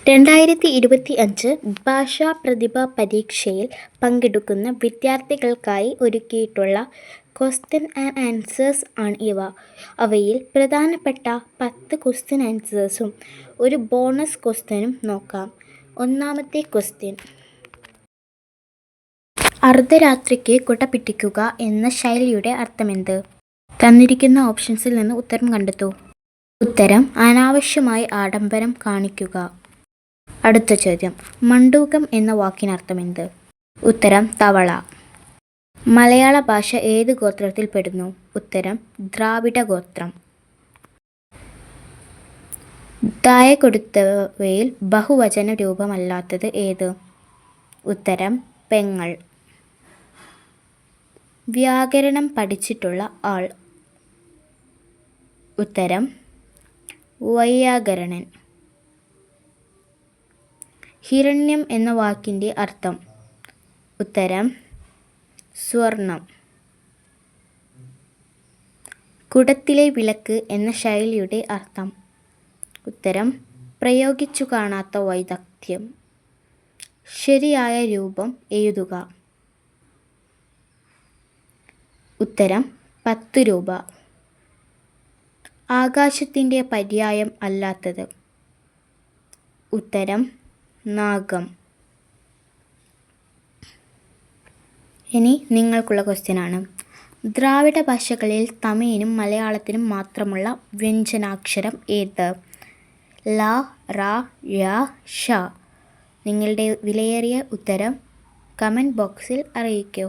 2025 ഭാഷാ പ്രതിഭാ പരീക്ഷയിൽ പങ്കെടുക്കുന്ന വിദ്യാർത്ഥികൾക്കായി ഒരുക്കിയിട്ടുള്ള ക്വസ്റ്റ്യൻ ആൻഡ് ആൻസേഴ്സ് ആണ് ഇവ. അവയിൽ പ്രധാനപ്പെട്ട 10 ക്വസ്റ്റ്യൻ ആൻസേഴ്സും ഒരു ബോണസ് ക്വസ്റ്റ്യനും നോക്കാം. ഒന്നാമത്തെ ക്വസ്റ്റ്യൻ. അർദ്ധരാത്രിക്ക് കുട പിടിക്കുക എന്ന ശൈലിയുടെ അർത്ഥമെന്ത്? തന്നിരിക്കുന്ന ഓപ്ഷൻസിൽ നിന്ന് ഉത്തരം കണ്ടെത്തൂ. ഉത്തരം അനാവശ്യമായി ആഡംബരം കാണിക്കുക. അടുത്ത ചോദ്യം. മണ്ഡൂകം എന്ന വാക്കിനർത്ഥമെന്ത്? ഉത്തരം തവള. മലയാള ഭാഷ ഏത് ഗോത്രത്തിൽ പെടുന്നു? ഉത്തരം ദ്രാവിഡ ഗോത്രം. താഴെ കൊടുത്തവയിൽ ബഹുവചന രൂപമല്ലാത്തത് ഏത്? ഉത്തരം പെങ്ങൾ. വ്യാകരണം പഠിച്ചിട്ടുള്ള ആൾ? ഉത്തരം വൈയാകരണൻ. ഹിരണ്യം എന്ന വാക്കിൻ്റെ അർത്ഥം? ഉത്തരം സ്വർണം. കുടത്തിലെ വിളക്ക് എന്ന ശൈലിയുടെ അർത്ഥം? ഉത്തരം പ്രയോഗിച്ചു കാണാത്ത വൈദഗ്ധ്യം. ശരിയായ രൂപം എഴുതുക. ഉത്തരം 10 രൂപ. ആകാശത്തിൻ്റെ പര്യായം അല്ലാത്തത്? ഉത്തരം നാഗം. ഇനി നിങ്ങൾക്കുള്ള ക്വസ്റ്റ്യനാണ്. ദ്രാവിഡ ഭാഷകളിൽ തമിഴിനും മലയാളത്തിനും മാത്രമുള്ള വ്യഞ്ജനാക്ഷരം ഏത്? ല, റ, ഴ, ഷ. നിങ്ങളുടെ വിലയേറിയ ഉത്തരം കമൻറ്റ് ബോക്സിൽ അറിയിക്കൂ.